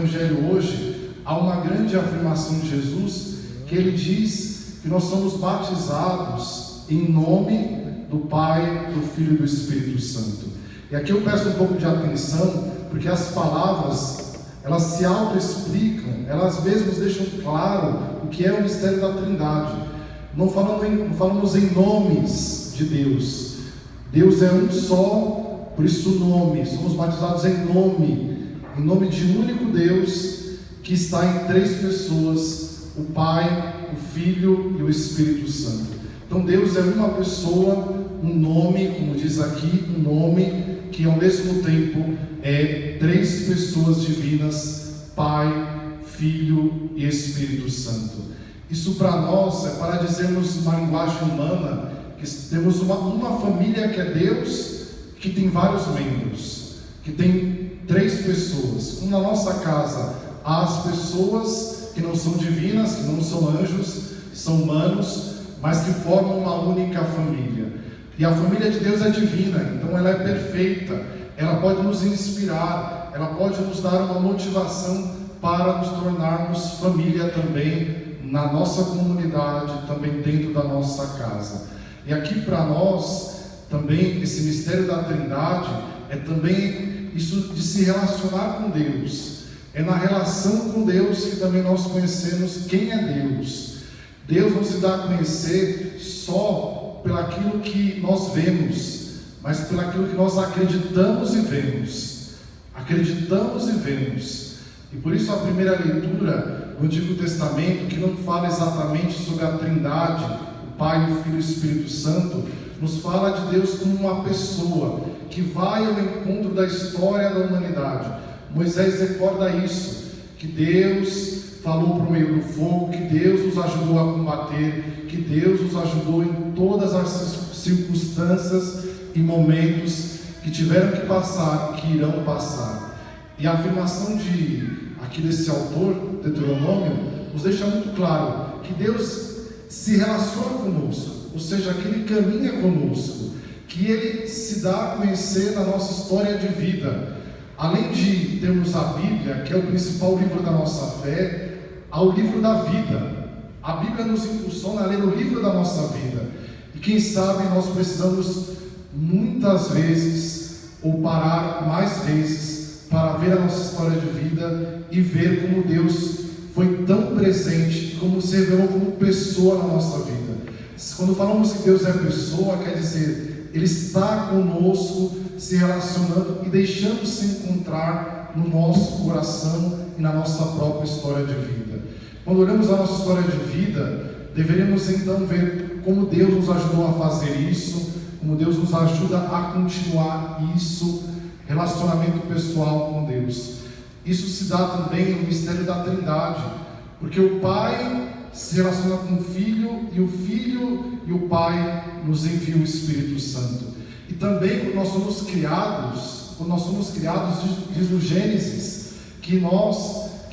Evangelho hoje, há uma grande afirmação de Jesus, que ele diz que nós somos batizados em nome do Pai, do Filho e do Espírito Santo. E aqui eu peço um pouco de atenção, porque as palavras, elas se auto-explicam, elas mesmas deixam claro o que é o mistério da Trindade. Não falamos em nomes de Deus. Deus é um só, por isso o nome. Somos batizados em nome de um único Deus, que está em três pessoas: o Pai, o Filho e o Espírito Santo. Então Deus é uma pessoa, um nome, como diz aqui, um nome que ao mesmo tempo é três pessoas divinas: Pai, Filho e Espírito Santo. Isso para nós é para dizermos uma linguagem humana, que temos uma família que é Deus, que tem vários membros, que tem três pessoas. Como na nossa casa há as pessoas que não são divinas, que não são anjos, são humanos, mas que formam uma única família. E a família de Deus é divina, então ela é perfeita, ela pode nos inspirar, ela pode nos dar uma motivação para nos tornarmos família também na nossa comunidade, também dentro da nossa casa. E aqui para nós, também, esse mistério da Trindade é também isso de se relacionar com Deus. É na relação com Deus que também nós conhecemos quem é Deus. Deus não se dá a conhecer só pelaquilo que nós vemos, mas pelaquilo que nós acreditamos e vemos. Acreditamos e vemos. E por isso a primeira leitura do Antigo Testamento, que não fala exatamente sobre a Trindade, o Pai, o Filho e o Espírito Santo, nos fala de Deus como uma pessoa que vai ao encontro da história da humanidade. Moisés recorda isso, que Deus falou por meio do fogo, que Deus nos ajudou a combater, que Deus nos ajudou em todas as circunstâncias e momentos que tiveram que passar, que irão passar. E a afirmação aqui desse autor, Deuteronômio, nos deixa muito claro que Deus se relaciona conosco, ou seja, que Ele caminha conosco, que Ele se dá a conhecer na nossa história de vida. Além de termos a Bíblia, que é o principal livro da nossa fé, há o livro da vida. A Bíblia nos impulsiona a ler o livro da nossa vida. E quem sabe nós precisamos muitas vezes, ou parar mais vezes, para ver a nossa história de vida e ver como Deus foi tão presente, como se revelou como pessoa na nossa vida. Quando falamos que Deus é pessoa, quer dizer, Ele está conosco, se relacionando e deixando-se encontrar no nosso coração e na nossa própria história de vida. Quando olhamos a nossa história de vida, deveríamos então ver como Deus nos ajudou a fazer isso, como Deus nos ajuda a continuar isso, relacionamento pessoal com Deus. Isso se dá também no mistério da Trindade, porque o Pai se relaciona com o Filho, e o Filho e o Pai nos enviam o Espírito Santo. E também quando nós somos criados, diz no Gênesis, que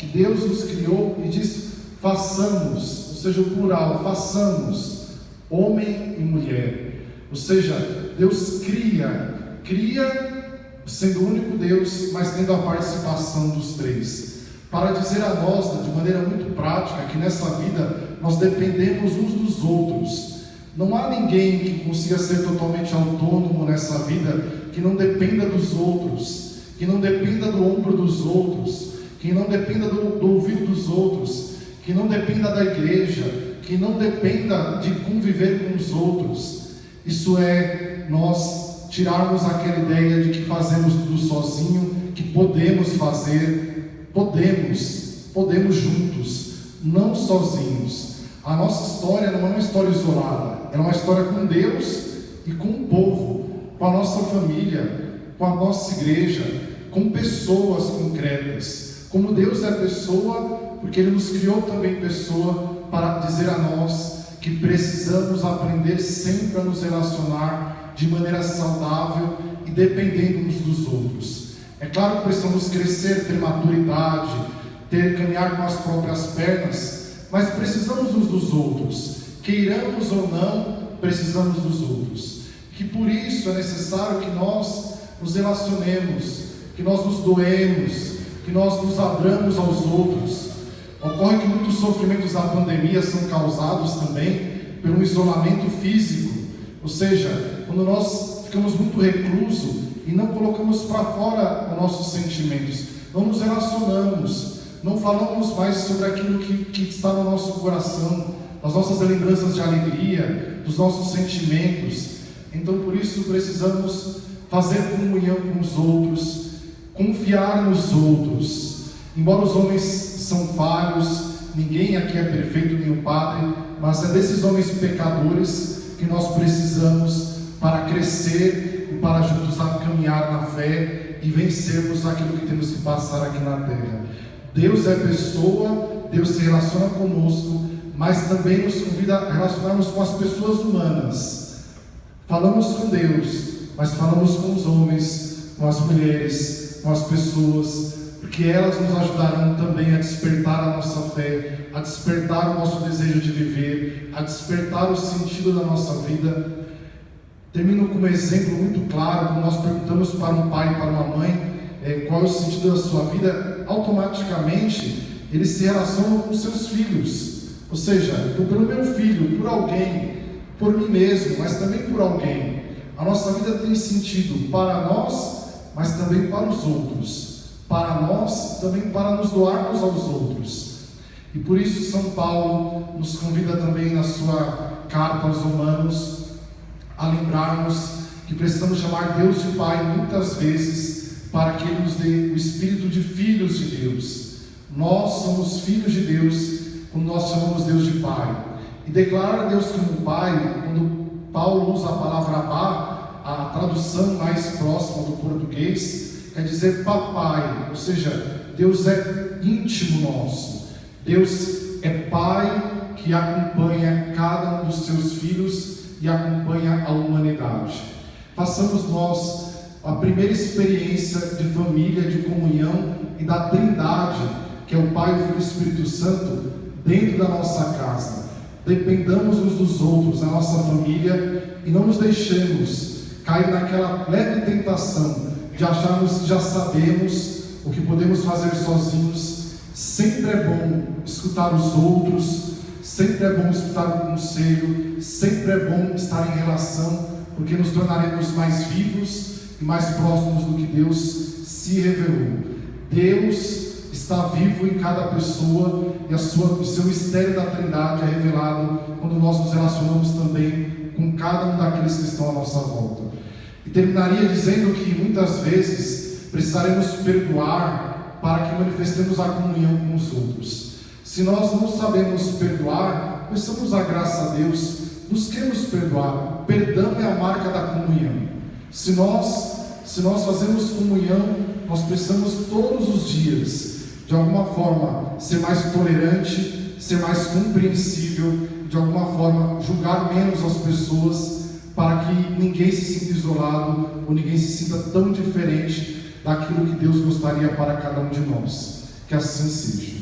Deus nos criou e diz: façamos, ou seja, o plural, façamos, homem e mulher. Ou seja, Deus cria sendo o único Deus, mas tendo a participação dos três, para dizer a nós, de maneira muito prática, que nessa vida nós dependemos uns dos outros. Não há ninguém que consiga ser totalmente autônomo nessa vida, que não dependa dos outros, que não dependa do ombro dos outros, que não dependa do ouvido dos outros, que não dependa da igreja, que não dependa de conviver com os outros. Isso é nós tirarmos aquela ideia de que fazemos tudo sozinho, que podemos fazer, podemos juntos, não sozinhos. A nossa história não é uma história isolada, é uma história com Deus e com o povo, com a nossa família, com a nossa igreja, com pessoas concretas. Como Deus é pessoa, porque Ele nos criou também pessoa, para dizer a nós que precisamos aprender sempre a nos relacionar de maneira saudável e dependendo uns dos outros. É claro que precisamos crescer, ter maturidade, caminhar com as próprias pernas, mas precisamos uns dos outros. Queiramos ou não, precisamos dos outros. Que por isso é necessário que nós nos relacionemos, que nós nos doemos, que nós nos abramos aos outros. Ocorre que muitos sofrimentos da pandemia são causados também pelo isolamento físico, ou seja, quando nós ficamos muito reclusos e não colocamos para fora os nossos sentimentos, não nos relacionamos, não falamos mais sobre aquilo que está no nosso coração, as nossas lembranças de alegria, dos nossos sentimentos. Então, por isso, precisamos fazer comunhão com os outros, confiar nos outros. Embora os homens são falhos, ninguém aqui é perfeito, nem o Padre, mas é desses homens pecadores que nós precisamos para crescer e para juntos caminhar na fé e vencermos aquilo que temos que passar aqui na terra. Deus é pessoa, Deus se relaciona conosco, mas também nos convida a relacionarmos com as pessoas humanas. Falamos com Deus, mas falamos com os homens, com as mulheres, com as pessoas, porque elas nos ajudarão também a despertar a nossa fé, a despertar o nosso desejo de viver, a despertar o sentido da nossa vida. Termino com um exemplo muito claro. Quando nós perguntamos para um pai e para uma mãe qual é o sentido da sua vida, automaticamente eles se relacionam com seus filhos. Ou seja, pelo meu filho, por alguém, por mim mesmo, mas também por alguém. A nossa vida tem sentido para nós, mas também para os outros. Para nós, também para nos doarmos aos outros. E por isso São Paulo nos convida também na sua carta aos Romanos a lembrarmos que precisamos chamar Deus de Pai muitas vezes para que Ele nos dê o espírito de filhos de Deus. Nós somos filhos de Deus quando nós chamamos Deus de Pai. E declarar a Deus como Pai, quando Paulo usa a palavra Abá, a tradução mais próxima do português, quer dizer papai, ou seja, Deus é íntimo nosso. Deus é Pai que acompanha cada um dos seus filhos e acompanha a humanidade. Façamos nós a primeira experiência de família, de comunhão e da Trindade, que é o Pai, o Filho e o Espírito Santo, dentro da nossa casa. Dependamos uns dos outros, na nossa família, e não nos deixemos cair naquela leve tentação de acharmos que já sabemos o que podemos fazer sozinhos. Sempre é bom escutar os outros, sempre é bom escutar o conselho, sempre é bom estar em relação, porque nos tornaremos mais vivos e mais próximos do que Deus se revelou. Deus está vivo em cada pessoa e o seu mistério da Trindade é revelado quando nós nos relacionamos também com cada um daqueles que estão à nossa volta. E terminaria dizendo que muitas vezes precisaremos perdoar para que manifestemos a comunhão com os outros. Se nós não sabemos perdoar, peçamos a graça a Deus, busquemos perdoar. Perdão é a marca da comunhão. Se nós fazemos comunhão, nós precisamos todos os dias, de alguma forma, ser mais tolerante, ser mais compreensível, de alguma forma, julgar menos as pessoas, para que ninguém se sinta isolado, ou ninguém se sinta tão diferente daquilo que Deus gostaria para cada um de nós. Que assim seja.